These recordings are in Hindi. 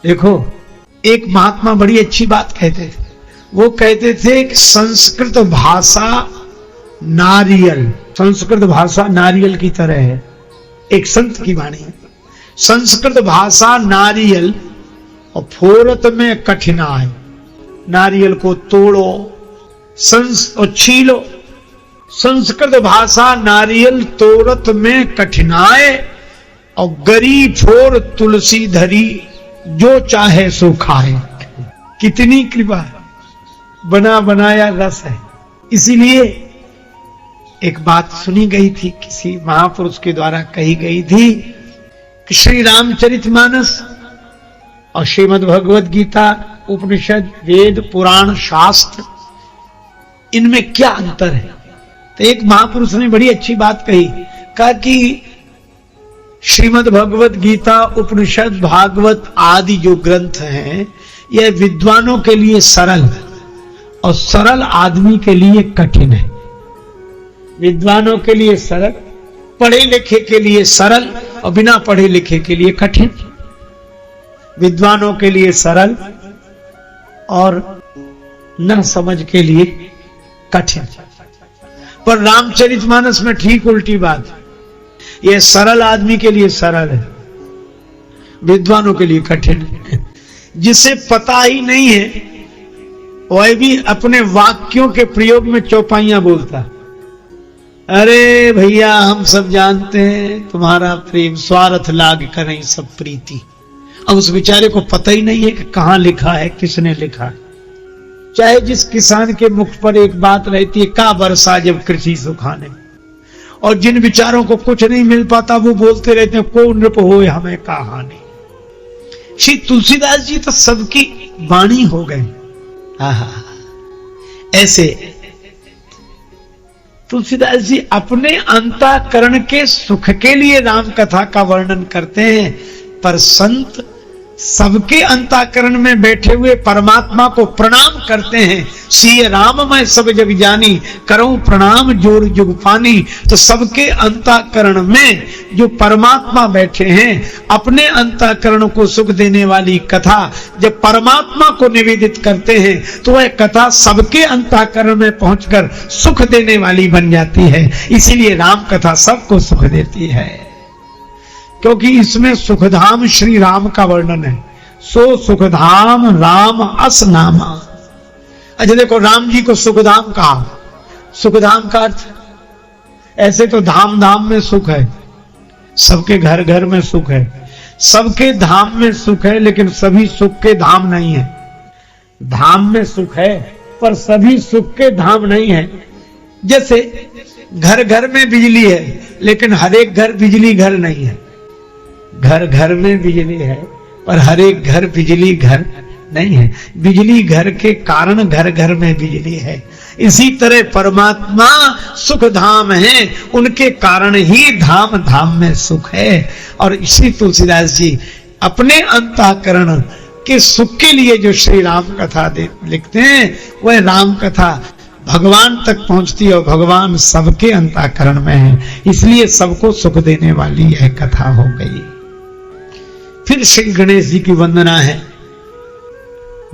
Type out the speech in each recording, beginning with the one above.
देखो, एक महात्मा बड़ी अच्छी बात कहते थे। वो कहते थे कि संस्कृत भाषा नारियल, संस्कृत भाषा नारियल की तरह है। एक संत की वाणी है, संस्कृत भाषा नारियल और फोरत में कठिनाई। नारियल को तोड़ो और छीलो, संस्कृत भाषा नारियल तोड़त में कठिनाई और गरी फोर तुलसी धरी जो चाहे सो खाए। कितनी कृपा, बना बनाया रस है। इसीलिए एक बात सुनी गई थी, किसी महापुरुष के द्वारा कही गई थी कि श्री रामचरितमानस और श्रीमद् भगवद गीता, उपनिषद, वेद, पुराण, शास्त्र, इनमें क्या अंतर है। तो एक महापुरुष ने बड़ी अच्छी बात कही, कहा कि श्रीमद् भगवद गीता, उपनिषद, भागवत आदि जो ग्रंथ हैं, यह विद्वानों के लिए सरल और सरल आदमी के लिए कठिन है। विद्वानों के लिए सरल, पढ़े लिखे के लिए सरल और बिना पढ़े लिखे के लिए कठिन। विद्वानों के लिए सरल और न समझ के लिए कठिन। पर रामचरितमानस में ठीक उल्टी बात है। यह सरल आदमी के लिए सरल है, विद्वानों के लिए कठिन है। जिसे पता ही नहीं है वह भी अपने वाक्यों के प्रयोग में चौपाइयां बोलता। अरे भैया, हम सब जानते हैं तुम्हारा प्रेम, स्वार्थ लाग करें सब प्रीति। अब उस बेचारे को पता ही नहीं है कि कहां लिखा है, किसने लिखा है। चाहे जिस किसान के मुख पर एक बात रहती है, का बरसा जब कृषि सुखाने, और जिन विचारों को कुछ नहीं मिल पाता वो बोलते रहते हैं, को नृप होए हमें कहानी। श्री तुलसीदास जी तो सबकी वाणी हो गए। ऐसे तुलसीदास जी अपने अंतःकरण के सुख के लिए राम कथा का वर्णन करते हैं, पर संत सबके अंतःकरण में बैठे हुए परमात्मा को प्रणाम करते हैं। सिय राम मैं सब जग जानी, करूं प्रणाम जोर जुग पानी। तो सबके अंतःकरण में जो परमात्मा बैठे हैं, अपने अंतःकरण को सुख देने वाली कथा जब परमात्मा को निवेदित करते हैं तो वह कथा सबके अंतःकरण में पहुंचकर सुख देने वाली बन जाती है। इसीलिए राम कथा सबको सुख देती है, क्योंकि इसमें सुखधाम श्री राम का वर्णन है। सो सुखधाम राम अस नामा। अच्छा देखो, राम जी को सुखधाम कहा। सुखधाम का अर्थ, ऐसे तो धाम धाम में सुख है, सबके घर घर में सुख है, सबके धाम में सुख है, लेकिन सभी सुख के धाम नहीं है। धाम में सुख है पर सभी सुख के धाम नहीं है। जैसे घर घर में बिजली है, लेकिन हर एक घर बिजली घर नहीं है। घर घर में बिजली है पर हर एक घर बिजली घर नहीं है। बिजली घर के कारण घर घर में बिजली है। इसी तरह परमात्मा सुख धाम है, उनके कारण ही धाम धाम में सुख है। और इसी तुलसीदास जी अपने अंतःकरण के सुख के लिए जो श्री राम कथा लिखते हैं, वह राम कथा भगवान तक पहुंचती है और भगवान सबके अंतःकरण में है, इसलिए सबको सुख देने वाली यह कथा हो गई। फिर श्री गणेश जी की वंदना है,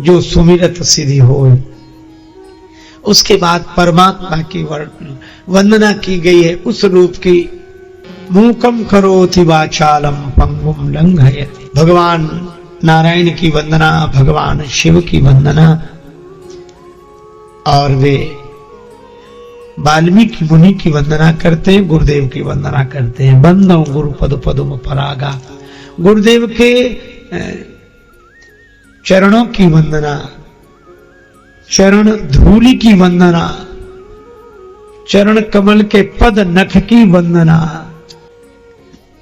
जो सुमिरत सिद्धि हो। उसके बाद परमात्मा की वंदना की गई है, उस रूप की। मूकम करोति वाचालम पंगुम लंघयति। भगवान नारायण की वंदना, भगवान शिव की वंदना, और वे वाल्मीकि मुनि की वंदना करते हैं, गुरुदेव की वंदना करते हैं। बंदो गुरु पद पदुम परागा। गुरुदेव के चरणों की वंदना, चरण धूलि की वंदना, चरण कमल के पद नख की वंदना।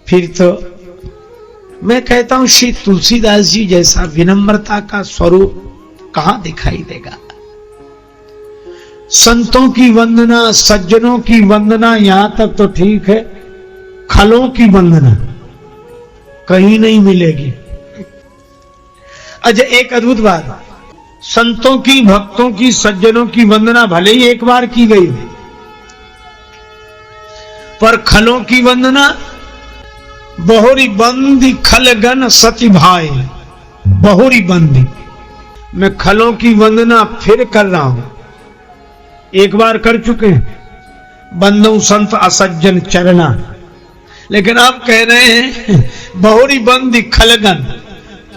फिर तो मैं कहता हूं, श्री तुलसीदास जी जैसा विनम्रता का स्वरूप कहां दिखाई देगा। संतों की वंदना, सज्जनों की वंदना यहां तक तो ठीक है, खलों की वंदना कहीं नहीं मिलेगी। अच्छा, एक अद्भुत बात, संतों की, भक्तों की, सज्जनों की वंदना भले ही एक बार की गई, पर खलों की वंदना बहुरी बंदी खलगन सति भाई। बहुरी बंदी। मैं खलों की वंदना फिर कर रहा हूं, एक बार कर चुके हैं, बंदो संत असज्जन चरना, लेकिन आप कह रहे हैं बहुरी बंदी खलगन।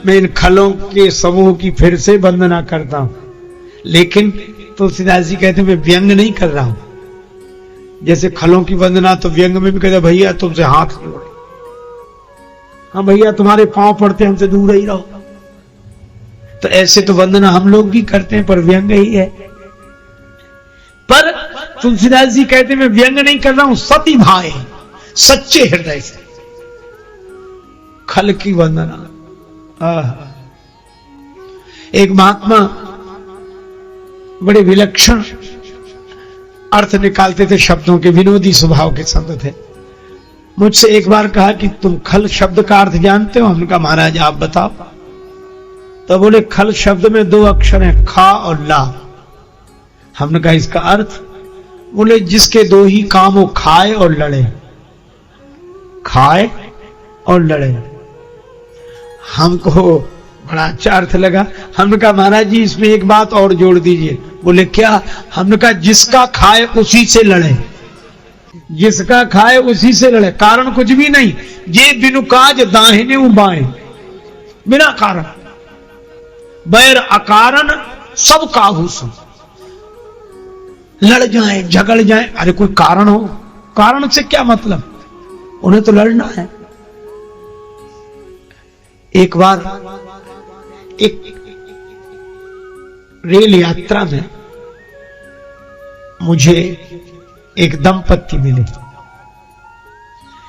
मैं इन खलों के समूह की फिर से वंदना करता हूं, लेकिन तुलसीदास जी कहते मैं व्यंग नहीं कर रहा हूं। जैसे खलों की वंदना तो व्यंग में भी कहते भैया तुमसे हाथ जोड़े, हाँ भैया तुम्हारे पांव पड़ते हमसे दूर ही रहो। तो ऐसे तो वंदना हम लोग भी करते हैं, पर व्यंग ही है। पर तुलसीदास जी कहते मैं व्यंग नहीं कर रहा हूं, सती भाई सच्चे हृदय से खल की वंदना। एक महात्मा बड़े विलक्षण अर्थ निकालते थे शब्दों के, विनोदी स्वभाव के संत थे। मुझसे एक बार कहा कि तुम खल शब्द का अर्थ जानते हो? हमने कहा महाराज आप बताओ। तो बोले खल शब्द में 2 अक्षर हैं, खा और ला। हमने कहा इसका अर्थ? बोले जिसके 2 ही काम हो, खाए और लड़े, खाए और लड़े। हमको बड़ा अच्छा अर्थ लगा। हमने कहा महाराज जी इसमें एक बात और जोड़ दीजिए। बोले क्या? हमने कहा जिसका खाए उसी से लड़े, जिसका खाए उसी से लड़े। कारण कुछ भी नहीं, ये बिनु काज दाहिने बाएं, बिना कारण, बैर अकारण सब काहू सो, लड़ जाए झगड़ जाए। अरे कोई कारण हो, कारण से क्या मतलब, उन्हें तो लड़ना है। एक बार एक रेल यात्रा में मुझे एक दंपत्ति मिले,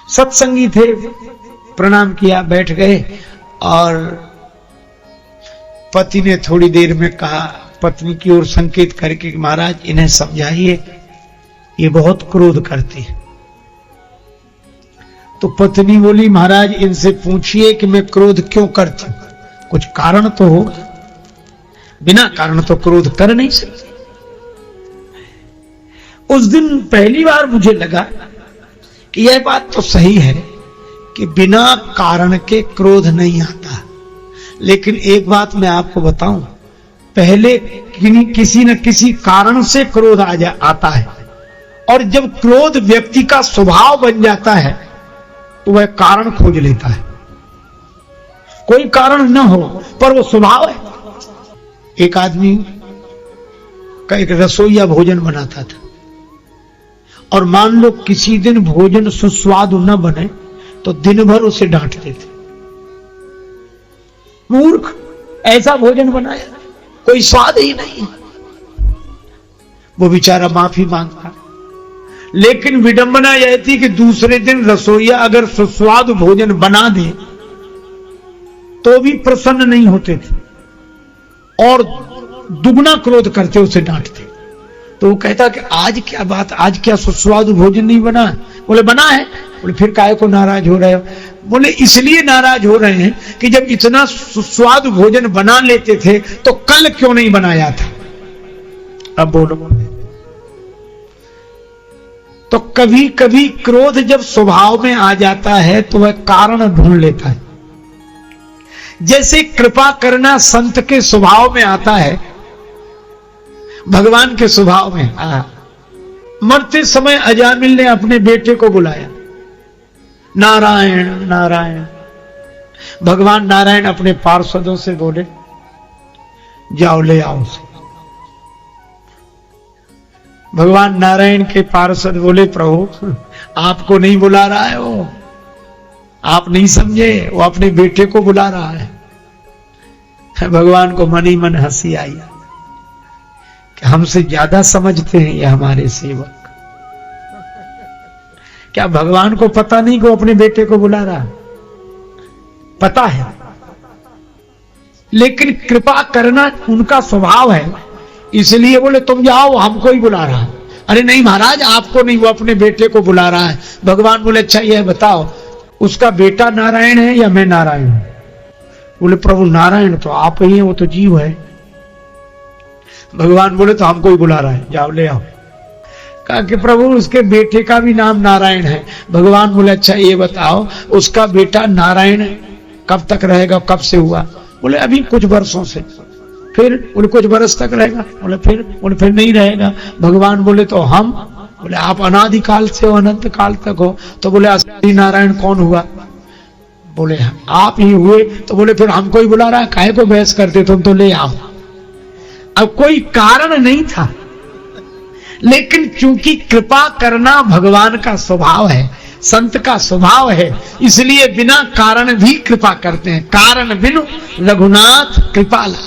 सत्संगी थे, प्रणाम किया, बैठ गए। और पति ने थोड़ी देर में कहा, पत्नी की ओर संकेत करके, महाराज इन्हें समझाइए, ये बहुत क्रोध करती है। तो पत्नी बोली महाराज इनसे पूछिए कि मैं क्रोध क्यों करती हूं, कुछ कारण तो हो, बिना कारण तो क्रोध कर नहीं सकती। उस दिन पहली बार मुझे लगा कि यह बात तो सही है कि बिना कारण के क्रोध नहीं आता। लेकिन एक बात मैं आपको बताऊं, पहले किसी न किसी कारण से क्रोध आता है, और जब क्रोध व्यक्ति का स्वभाव बन जाता है तो वह कारण खोज लेता है। कोई कारण न हो पर वो स्वभाव है। एक आदमी का एक रसोईया भोजन बनाता था, और मान लो किसी दिन भोजन सुस्वादु न बने तो दिन भर उसे डांटते थे, मूर्ख ऐसा भोजन बनाया, कोई स्वाद ही नहीं। वो बेचारा माफी मांगता, लेकिन विडंबना यह थी कि दूसरे दिन रसोईया अगर सुस्वादु भोजन बना दे तो भी प्रसन्न नहीं होते थे, और दुगना क्रोध करते, उसे डांटते। तो वो कहता कि आज क्या बात, आज क्या सुस्वादु भोजन नहीं बना? बोले बना है। बोले फिर काहे को नाराज हो रहे हो? बोले इसलिए नाराज हो रहे हैं कि जब इतना सुस्वादु भोजन बना लेते थे तो कल क्यों नहीं बनाया था? अब बोलो। तो कभी कभी क्रोध जब स्वभाव में आ जाता है तो वह कारण ढूंढ लेता है। जैसे कृपा करना संत के स्वभाव में आता है, भगवान के स्वभाव में। मरते समय अजामिल ने अपने बेटे को बुलाया, नारायण नारायण। भगवान नारायण अपने पार्षदों से बोले जाओ ले आओ उसे। भगवान नारायण के पार्षद बोले प्रभु आपको नहीं बुला रहा है, वो आप नहीं समझे, वो अपने बेटे को बुला रहा है। भगवान को मन ही मन हंसी आई कि हमसे ज्यादा समझते हैं ये हमारे सेवक। क्या भगवान को पता नहीं कि वो अपने बेटे को बुला रहा है? पता है, लेकिन कृपा करना उनका स्वभाव है, इसलिए बोले तुम जाओ, हमको ही बुला रहा है। अरे नहीं महाराज आपको नहीं, वो अपने बेटे को बुला रहा है। भगवान बोले अच्छा यह बताओ उसका बेटा नारायण है या मैं नारायण हूं? बोले प्रभु नारायण तो आप ही हैं, वो तो जीव है। भगवान बोले तो हमको ही बुला रहा है, जाओ ले आओ। कहा कि प्रभु उसके बेटे का भी नाम नारायण है। भगवान बोले अच्छा ये बताओ उसका बेटा नारायण कब तक रहेगा, कब से हुआ? बोले अभी कुछ वर्षों से। फिर बोले कुछ बरस तक रहेगा। बोले फिर नहीं रहेगा। भगवान बोले तो हम, बोले आप अनादिकाल से हो, अनंत काल तक हो। तो बोले असली नारायण कौन हुआ? बोले आप ही हुए। तो बोले फिर हमको ही बुला रहा है, काहे को बहस करते, तुम तो ले आओ। अब कोई कारण नहीं था, लेकिन चूंकि कृपा करना भगवान का स्वभाव है, संत का स्वभाव है, इसलिए बिना कारण भी कृपा करते हैं। कारण बिनु रघुनाथ कृपाला।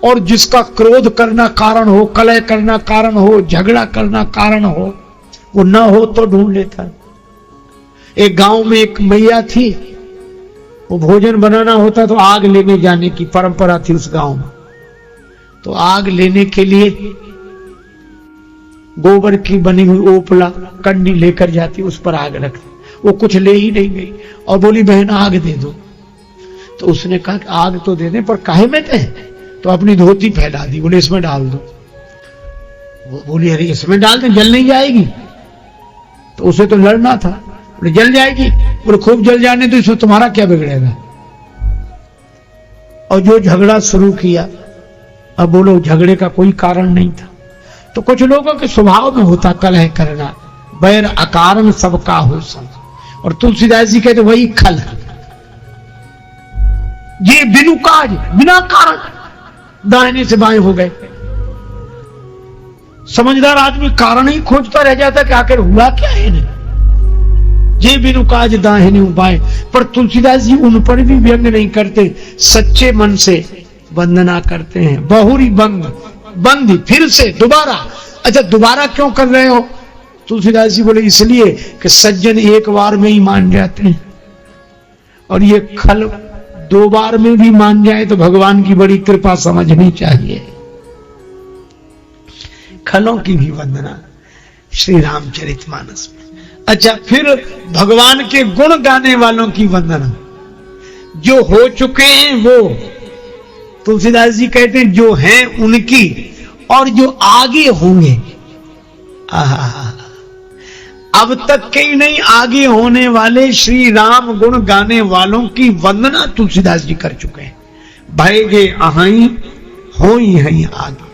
और जिसका क्रोध करना कारण हो, कलह करना कारण हो, झगड़ा करना कारण हो, वो न हो तो ढूंढ लेता। एक गांव में एक मैया थी, वो भोजन बनाना होता तो आग लेने जाने की परंपरा थी उस गांव में। तो आग लेने के लिए गोबर की बनी हुई ओपला कंडी लेकर जाती, उस पर आग रखती। वो कुछ ले ही नहीं गई और बोली बहन आग दे दो। तो उसने कहा कि आग तो दे दे, पर काहे में दे? तो अपनी धोती फैला दी, बोले इसमें डाल दो। वो बोली अरे इसमें डाल दे, जल नहीं जाएगी? तो उसे तो लड़ना था। बोले जल जाएगी। बोले खूब जल जाने तो इसमें तुम्हारा क्या बिगड़ेगा? और जो झगड़ा शुरू किया, अब बोलो झगड़े का कोई कारण नहीं था। तो कुछ लोगों के स्वभाव में होता कलह करना, बैर अकारण सबका हो संग। और तुलसीदास जी कहते वही खल, ये बिनु काज बिना कारण दाहिने से बाएं हो गए। समझदार आदमी कारण ही खोजता रह जाता कि आखिर हुआ क्या है ने? ये बिनु काज दाहिने बाएं। पर तुलसीदास जी उन पर भी व्यंग नहीं करते, सच्चे मन से वंदना करते हैं। बहुरी बंदी फिर से दोबारा। अच्छा दोबारा क्यों कर रहे हो? तुलसीदास जी बोले इसलिए कि सज्जन एक बार में ही मान जाते हैं, और ये खल 2 बार में भी मान जाए तो भगवान की बड़ी कृपा समझनी चाहिए। खलों की भी वंदना श्री रामचरितमानस में। अच्छा फिर भगवान के गुण गाने वालों की वंदना, जो हो चुके हैं वो। तुलसीदास जी कहते हैं जो हैं उनकी, और जो आगे होंगे। अब तक के ही नहीं, आगे होने वाले श्री राम गुण गाने वालों की वंदना तुलसीदास जी कर चुके हैं। भयगे अहाई हो ही आगे,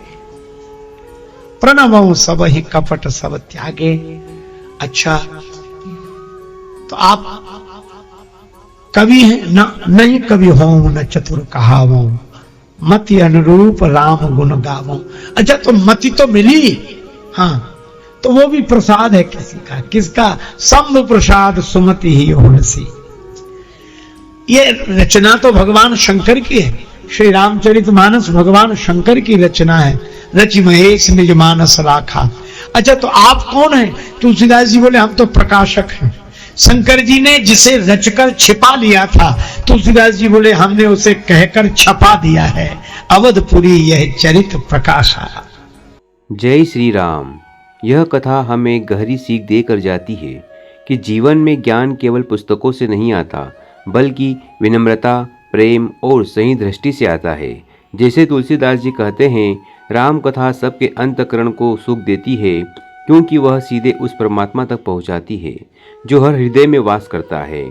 प्रणवों सब ही कपट सब त्यागे। अच्छा तो आप कवि हैं न? नहीं कवि हो न चतुर कहावो, मति अनुरूप राम गुण गावो। अच्छा तो मति तो मिली, हाँ, तो वो भी प्रसाद है किसी का। किसका? संभ प्रसाद सुमति ही होनसी। ये रचना तो भगवान शंकर की है। श्री रामचरितमानस भगवान शंकर की रचना है। रचि महेश निज मानस राखा। अच्छा तो आप कौन हैं? तुलसीदास जी बोले हम तो प्रकाशक हैं। शंकर जी ने जिसे रचकर छिपा लिया था, तुलसीदास जी बोले हमने उसे कहकर छपा दिया है। अवधपुरी यह चरित प्रकाशा। जय श्री राम। यह कथा हमें गहरी सीख देकर जाती है कि जीवन में ज्ञान केवल पुस्तकों से नहीं आता, बल्कि विनम्रता, प्रेम और सही दृष्टि से आता है। जैसे तुलसीदास जी कहते हैं, राम कथा सबके अंतःकरण को सुख देती है, क्योंकि वह सीधे उस परमात्मा तक पहुंचाती है जो हर हृदय में वास करता है।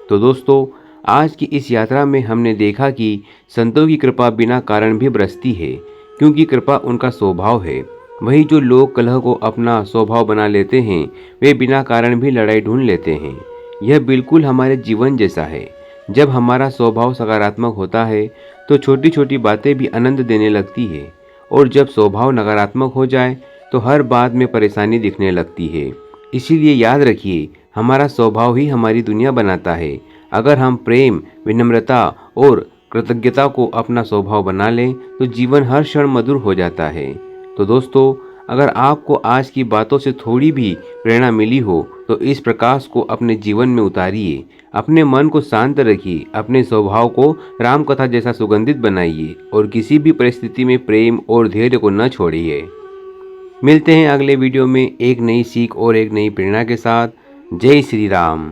तो दोस्तों, आज की इस यात्रा में हमने देखा कि संतों की कृपा बिना कारण भी बरसती है, क्योंकि कृपा उनका स्वभाव है। वही जो लोग कलह को अपना स्वभाव बना लेते हैं, वे बिना कारण भी लड़ाई ढूंढ लेते हैं। यह बिल्कुल हमारे जीवन जैसा है। जब हमारा स्वभाव सकारात्मक होता है तो छोटी छोटी बातें भी आनंद देने लगती है, और जब स्वभाव नकारात्मक हो जाए तो हर बात में परेशानी दिखने लगती है। इसीलिए याद रखिए, हमारा स्वभाव ही हमारी दुनिया बनाता है। अगर हम प्रेम, विनम्रता और कृतज्ञता को अपना स्वभाव बना लें तो जीवन हर क्षण मधुर हो जाता है। तो दोस्तों, अगर आपको आज की बातों से थोड़ी भी प्रेरणा मिली हो तो इस प्रकाश को अपने जीवन में उतारिए। अपने मन को शांत रखिए, अपने स्वभाव को राम कथा जैसा सुगंधित बनाइए, और किसी भी परिस्थिति में प्रेम और धैर्य को न छोड़िए। मिलते हैं अगले वीडियो में एक नई सीख और एक नई प्रेरणा के साथ। जय श्री राम।